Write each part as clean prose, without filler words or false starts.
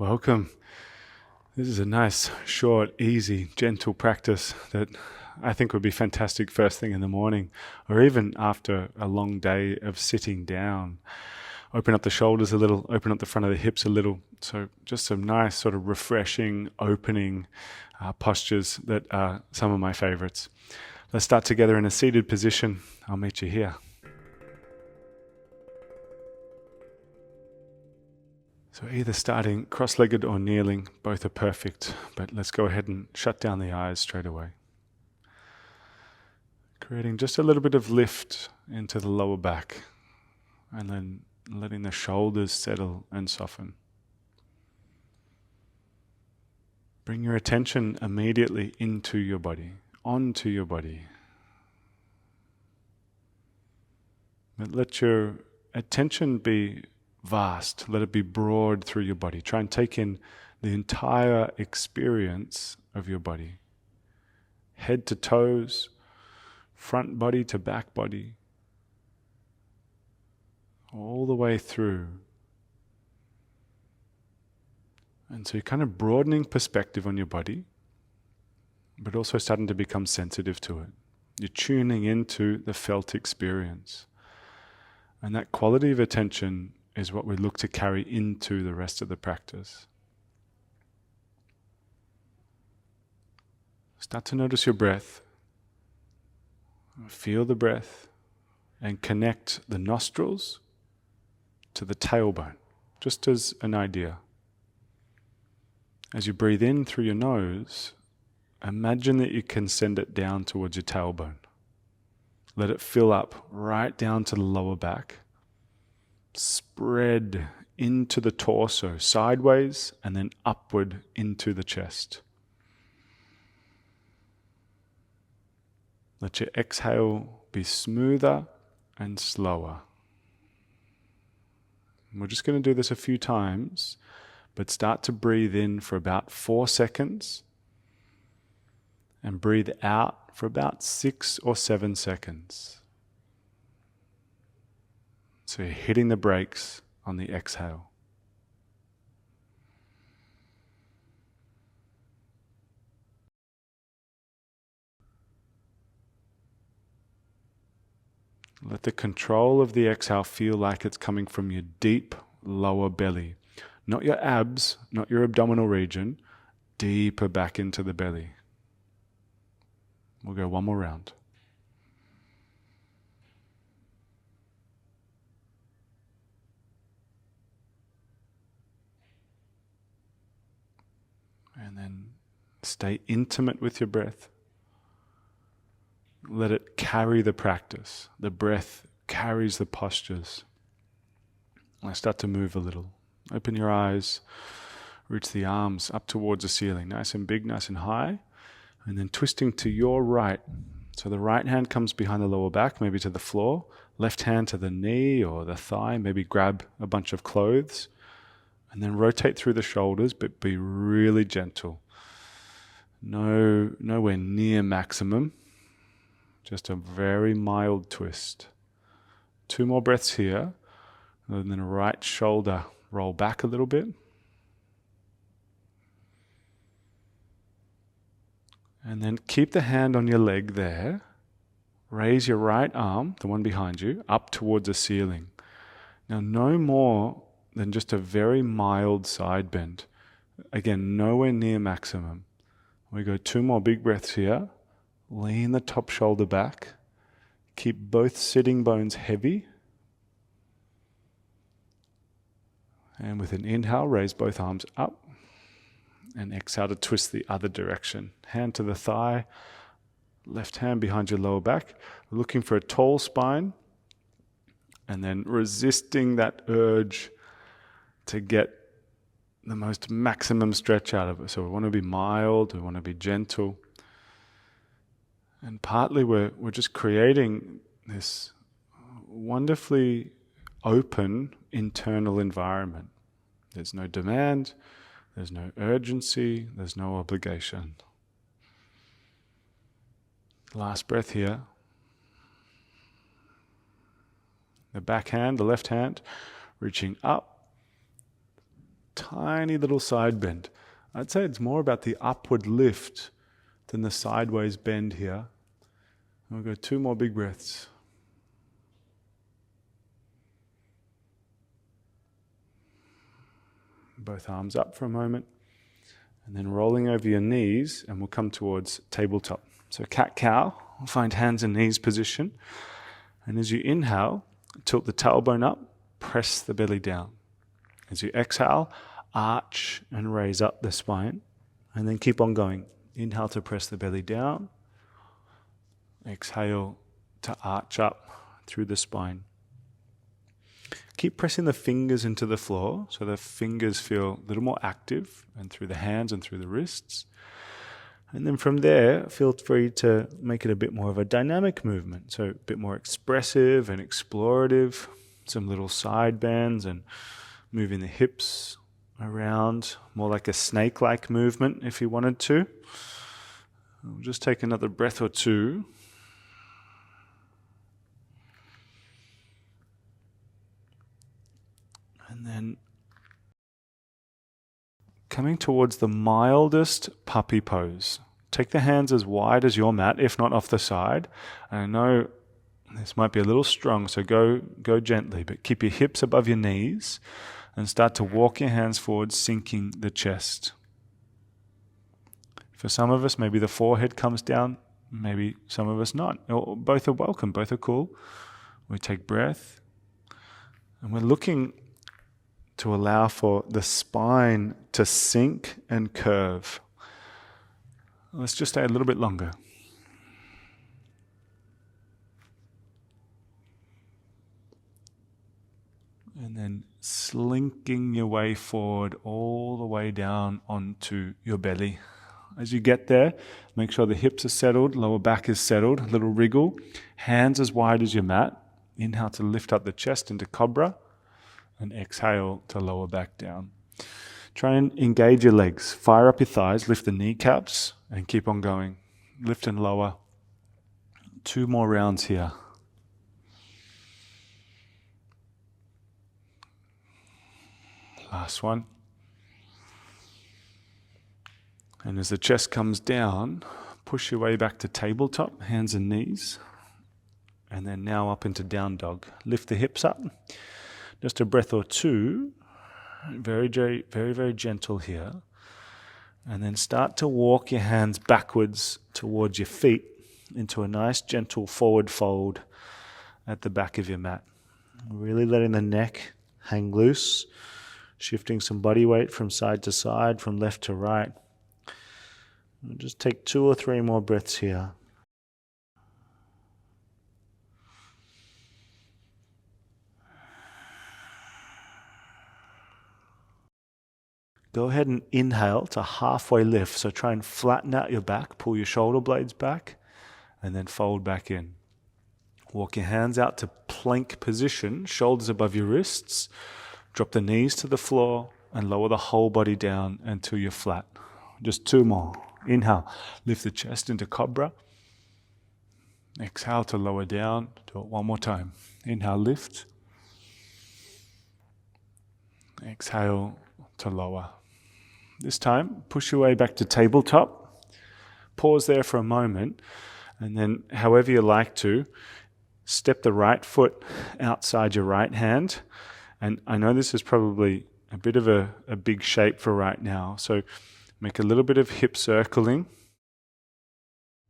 Welcome. This is a nice, short, easy, gentle practice that I think would be fantastic first thing in the morning, or even after a long day of sitting down. Open up the shoulders a little, open up the front of the hips a little. So just some nice sort of refreshing, opening postures that are some of my favorites. Let's start together in a seated position. I'll meet you here. So either starting cross-legged or kneeling, both are perfect, but let's go ahead and shut down the eyes straight away. Creating just a little bit of lift into the lower back, and then letting the shoulders settle and soften. Bring your attention immediately into your body, onto your body. But let your attention be vast, let it be broad through your body. Try and take in the entire experience of your body. Head to toes, front body to back body, all the way through. And so you're kind of broadening perspective on your body, but also starting to become sensitive to it. You're tuning into the felt experience. And that quality of attention is what we look to carry into the rest of the practice. Start to notice your breath. Feel the breath and connect the nostrils to the tailbone, just as an idea. As you breathe in through your nose, imagine that you can send it down towards your tailbone. Let it fill up right down to the lower back. Spread into the torso, sideways and then upward into the chest. Let your exhale be smoother and slower. We're just going to do this a few times, but start to breathe in for about 4 seconds and breathe out for about 6 or 7 seconds. So you're hitting the brakes on the exhale. Let the control of the exhale feel like it's coming from your deep lower belly. Not your abs, not your abdominal region, deeper back into the belly. We'll go one more round. And then stay intimate with your breath. Let it carry the practice. The breath carries the postures. I start to move a little. Open your eyes, reach the arms up towards the ceiling, nice and big, nice and high, and then twisting to your right. So the right hand comes behind the lower back, maybe to the floor, left hand to the knee or the thigh, maybe grab a bunch of clothes, and then rotate through the shoulders, but be really gentle. Nowhere near maximum, just a very mild twist. 2 more breaths here, and then right shoulder roll back a little bit. And then keep the hand on your leg there. Raise your right arm, the one behind you, up towards the ceiling. Now no more than just a very mild side bend. Again, nowhere near maximum. We go 2 more big breaths here. Lean the top shoulder back. Keep both sitting bones heavy. And with an inhale, raise both arms up. And exhale to twist the other direction. Hand to the thigh. Left hand behind your lower back. Looking for a tall spine. And then resisting that urge to get the most maximum stretch out of it. So we want to be mild, we want to be gentle. And partly we're just creating this wonderfully open internal environment. There's no demand, there's no urgency, there's no obligation. Last breath here. The back hand, the left hand, reaching up, tiny little side bend. I'd say it's more about the upward lift than the sideways bend here. We'll go 2 more big breaths. Both arms up for a moment. And then rolling over your knees, and we'll come towards tabletop. So cat-cow, find hands and knees position. And as you inhale, tilt the tailbone up, press the belly down. As you exhale, arch and raise up the spine. And then keep on going. Inhale to press the belly down. Exhale to arch up through the spine. Keep pressing the fingers into the floor so the fingers feel a little more active, and through the hands and through the wrists. And then from there, feel free to make it a bit more of a dynamic movement. So a bit more expressive and explorative. Some little side bends and moving the hips around, more like a snake-like movement if you wanted to. We'll just take another breath or two. And then coming towards the mildest puppy pose. Take the hands as wide as your mat, if not off the side. And I know this might be a little strong, so go gently, but keep your hips above your knees and start to walk your hands forward, sinking the chest. For some of us, maybe the forehead comes down, maybe some of us not. Or both are welcome, both are cool. We take breath, and we're looking to allow for the spine to sink and curve. Let's just stay a little bit longer. And then slinking your way forward all the way down onto your belly. As you get there, make sure the hips are settled, lower back is settled, a little wriggle. Hands as wide as your mat. Inhale to lift up the chest into cobra. And exhale to lower back down. Try and engage your legs. Fire up your thighs, lift the kneecaps, and keep on going. Lift and lower. 2 more rounds here. Last one. And as the chest comes down, push your way back to tabletop, hands and knees. And then now up into down dog. Lift the hips up. Just a breath or two, very, very gentle here. And then start to walk your hands backwards towards your feet into a nice gentle forward fold at the back of your mat. Really letting the neck hang loose, shifting some body weight from side to side, from left to right. And just take 2 or 3 more breaths here. Go ahead and inhale to halfway lift. So try and flatten out your back, pull your shoulder blades back, and then fold back in. Walk your hands out to plank position, shoulders above your wrists. Drop the knees to the floor and lower the whole body down until you're flat. Just 2 more. Inhale, lift the chest into cobra. Exhale to lower down. Do it 1 more time. Inhale, lift. Exhale to lower. This time, push your way back to tabletop. Pause there for a moment, and then however you like to, step the right foot outside your right hand. And I know this is probably a bit of a big shape for right now, so make a little bit of hip circling.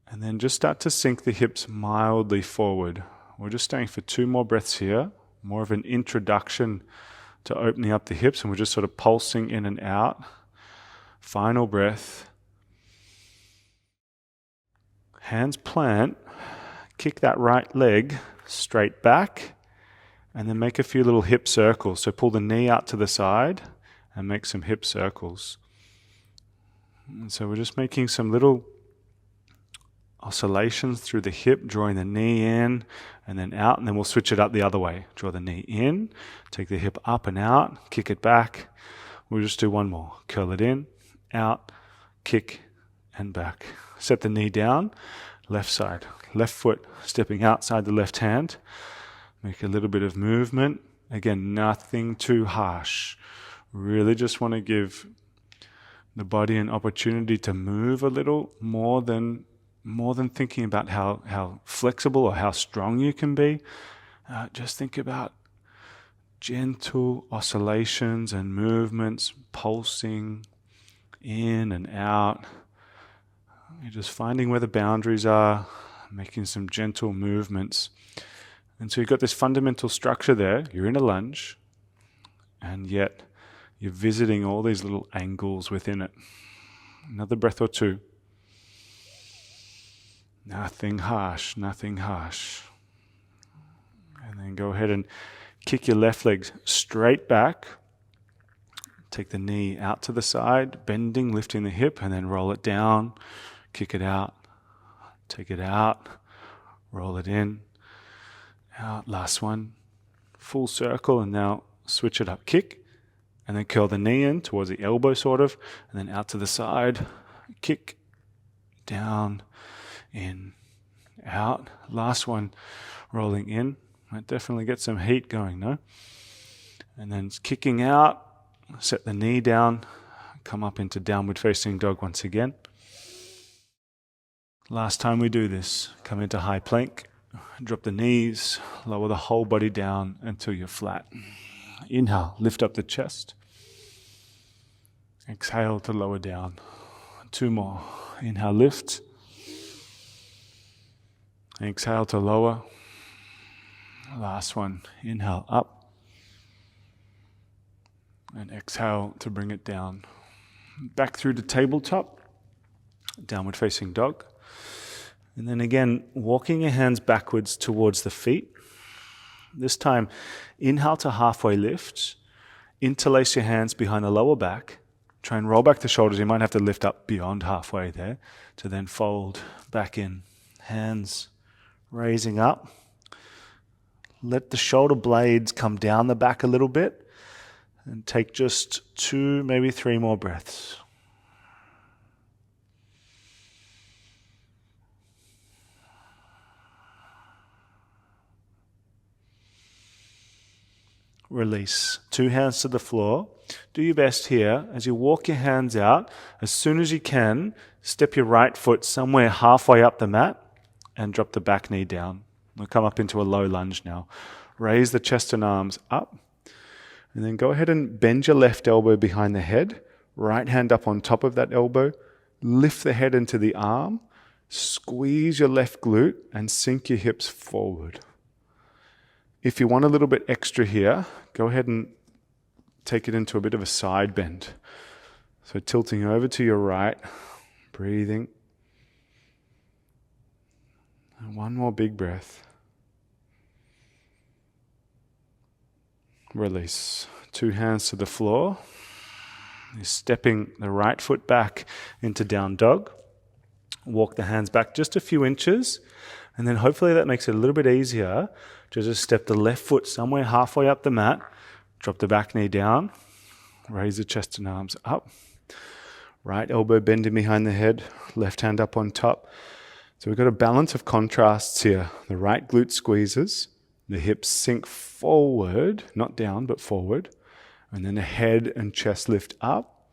And then just start to sink the hips mildly forward. We're just staying for 2 more breaths here, more of an introduction to opening up the hips, and we're just sort of pulsing in and out. Final breath. Hands plant. Kick that right leg straight back, and then make a few little hip circles. So pull the knee out to the side and make some hip circles. And so we're just making some little oscillations through the hip, drawing the knee in and then out, and then we'll switch it up the other way. Draw the knee in, take the hip up and out, kick it back. We'll just do 1 more. Curl it in, out, kick, and back. Set the knee down, left side. Left foot stepping outside the left hand. Make a little bit of movement. Again, nothing too harsh. Really just want to give the body an opportunity to move a little more than thinking about how flexible or how strong you can be. Just think about gentle oscillations and movements, pulsing in and out. You're just finding where the boundaries are, making some gentle movements. And so you've got this fundamental structure there. You're in a lunge, and yet you're visiting all these little angles within it. Another breath or two. Nothing harsh, nothing harsh. And then go ahead and kick your left leg straight back. Take the knee out to the side, bending, lifting the hip, and then roll it down. Kick it out. Take it out. Roll it in. Out. Last one. Full circle, and now switch it up. Kick, and then curl the knee in towards the elbow sort of, and then out to the side. Kick, down, in, out. Last one, rolling in. Might definitely get some heat going, no? And then kicking out, set the knee down, come up into downward facing dog once again. Last time we do this, come into high plank, drop the knees, lower the whole body down until you're flat. Inhale, lift up the chest. Exhale to lower down. 2 more. Inhale, lift. Exhale to lower. Last one. Inhale, up. And exhale to bring it down. Back through to tabletop. Downward facing dog. And then again, walking your hands backwards towards the feet. This time, inhale to halfway lift. Interlace your hands behind the lower back. Try and roll back the shoulders. You might have to lift up beyond halfway there to then fold back in. Hands raising up. Let the shoulder blades come down the back a little bit. And take just 2, maybe 3 more breaths. Release. 2 hands to the floor. Do your best here. As you walk your hands out, as soon as you can, step your right foot somewhere halfway up the mat and drop the back knee down. We'll come up into a low lunge now. Raise the chest and arms up. And then go ahead and bend your left elbow behind the head. Right hand up on top of that elbow. Lift the head into the arm. Squeeze your left glute and sink your hips forward. If you want a little bit extra here, go ahead and take it into a bit of a side bend. So tilting over to your right, breathing. And 1 more big breath. Release. 2 hands to the floor. You're stepping the right foot back into down dog. Walk the hands back just a few inches. And then hopefully that makes it a little bit easier to just step the left foot somewhere halfway up the mat. Drop the back knee down. Raise the chest and arms up. Right elbow bending behind the head. Left hand up on top. So we've got a balance of contrasts here. The right glute squeezes. The hips sink forward, not down, but forward. And then the head and chest lift up.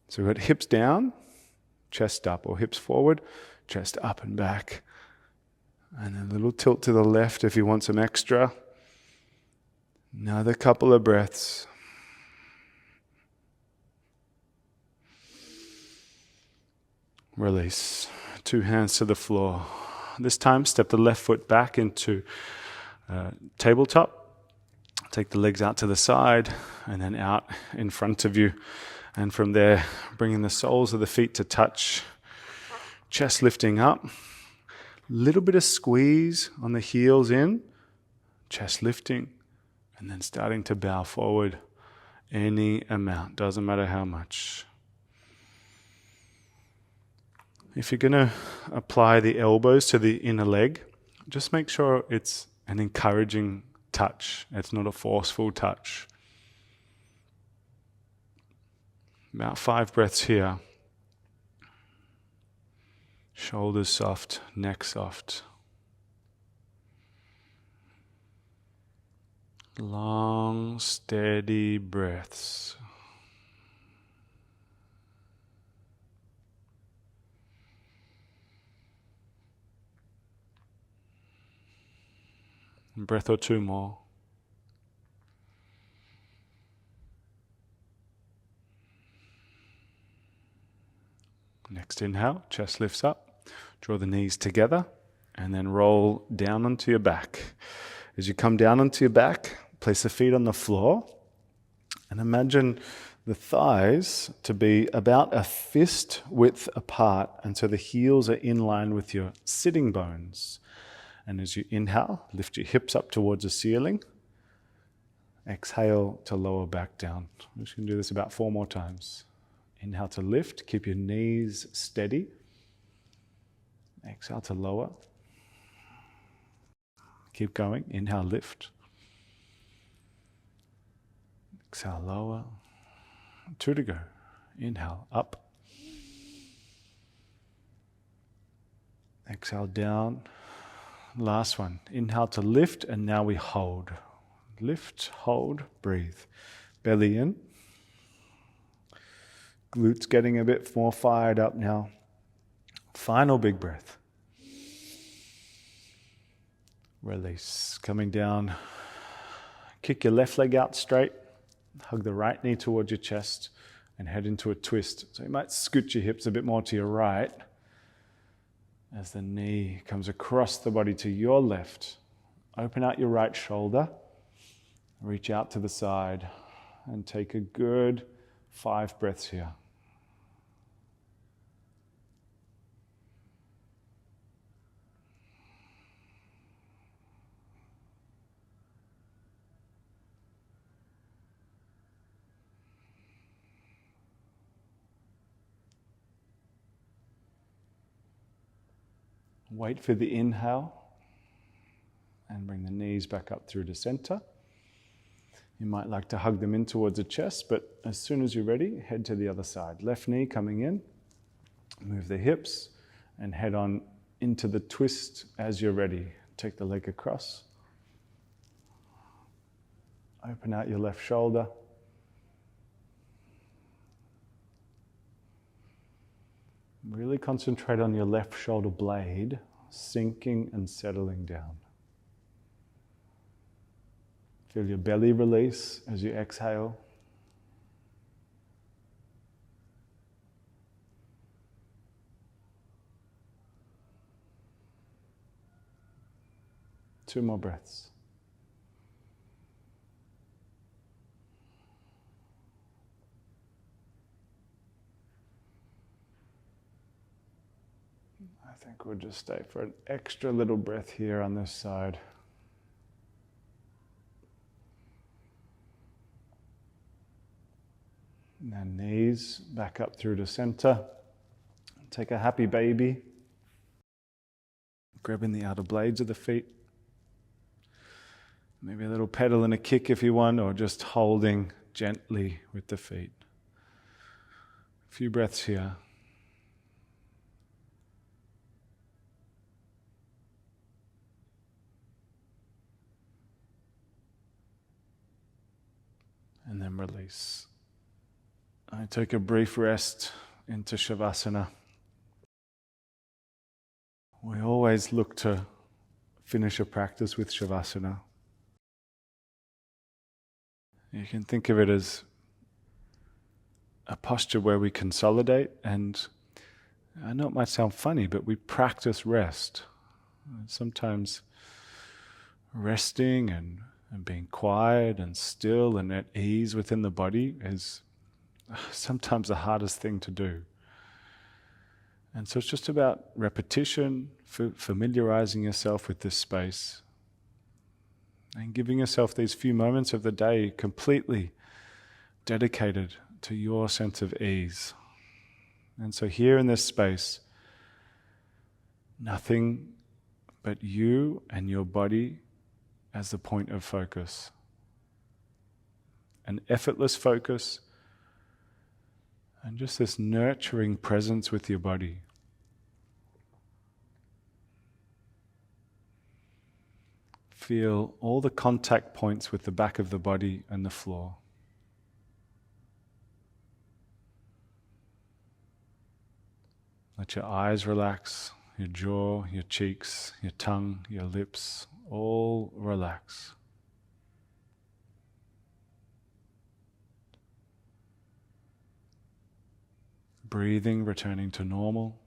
So we've got hips down, chest up, or hips forward, chest up and back. And a little tilt to the left if you want some extra. Another couple of breaths. Release. 2 hands to the floor. This time, step the left foot back into tabletop. Take the legs out to the side and then out in front of you. And from there, bringing the soles of the feet to touch. Chest lifting up. Little bit of squeeze on the heels in. Chest lifting. And then starting to bow forward. Any amount. Doesn't matter how much. If you're going to apply the elbows to the inner leg, just make sure it's an encouraging touch. It's not a forceful touch. About 5 breaths here. Shoulders soft, neck soft. Long, steady breaths. A breath or two more. Next inhale, chest lifts up. Draw the knees together and then roll down onto your back. As you come down onto your back, place the feet on the floor and imagine the thighs to be about a fist width apart, and so the heels are in line with your sitting bones. And as you inhale, lift your hips up towards the ceiling. Exhale to lower back down. We're just going to do this about 4 more times. Inhale to lift, keep your knees steady. Exhale to lower. Keep going. Inhale, lift. Exhale, lower. 2 to go. Inhale, up. Exhale, down. Last one. Inhale to lift, and now we hold. Lift, hold, breathe. Belly in. Glutes getting a bit more fired up now. Final big breath. Release. Coming down. Kick your left leg out straight. Hug the right knee towards your chest and head into a twist. So you might scoot your hips a bit more to your right as the knee comes across the body to your left. Open out your right shoulder. Reach out to the side and take a good 5 breaths here. Wait for the inhale and bring the knees back up through to center. You might like to hug them in towards the chest, but as soon as you're ready, head to the other side. Left knee coming in, move the hips and head on into the twist as you're ready. Take the leg across. Open out your left shoulder. Really concentrate on your left shoulder blade, sinking and settling down. Feel your belly release as you exhale. Two more breaths. I think we'll just stay for an extra little breath here on this side. And then knees back up through to center. Take a happy baby. Grabbing the outer blades of the feet. Maybe a little pedal and a kick if you want, or just holding gently with the feet. A few breaths here. And then release. I take a brief rest into Savasana. We always look to finish a practice with Savasana. You can think of it as a posture where we consolidate, and I know it might sound funny, but we practice rest. Sometimes resting and being quiet and still and at ease within the body is sometimes the hardest thing to do. And so it's just about repetition, familiarizing yourself with this space, and giving yourself these few moments of the day completely dedicated to your sense of ease. And so here in this space, nothing but you and your body as the point of focus. An effortless focus, and just this nurturing presence with your body. Feel all the contact points with the back of the body and the floor. Let your eyes relax, your jaw, your cheeks, your tongue, your lips, all relax. Breathing returning to normal.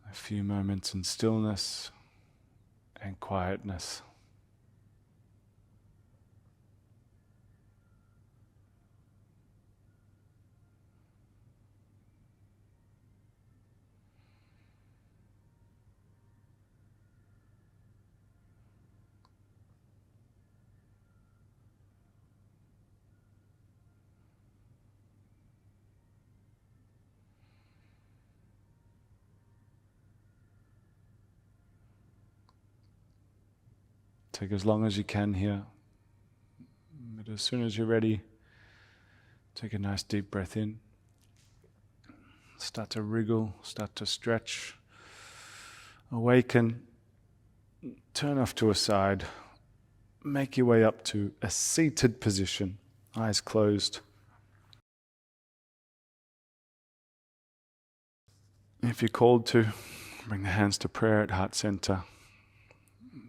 A few moments in stillness and quietness. Take as long as you can here. But as soon as you're ready, take a nice deep breath in. Start to wriggle, start to stretch. Awaken. Turn off to a side. Make your way up to a seated position, eyes closed. If you're called to, bring the hands to prayer at heart center.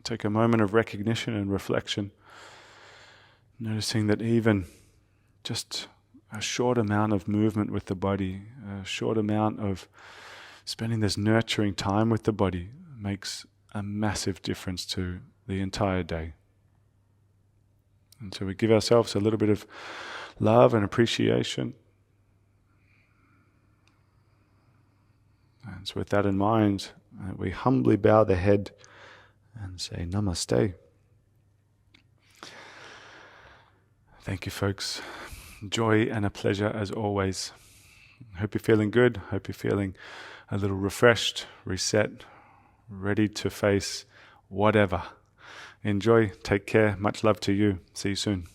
Take a moment of recognition and reflection, noticing that even just a short amount of movement with the body, a short amount of spending this nurturing time with the body makes a massive difference to the entire day. And so we give ourselves a little bit of love and appreciation. And so with that in mind, we humbly bow the head and say namaste. Thank you, folks. Joy and a pleasure as always. Hope you're feeling good. Hope you're feeling a little refreshed, reset, ready to face whatever. Enjoy. Take care. Much love to you. See you soon.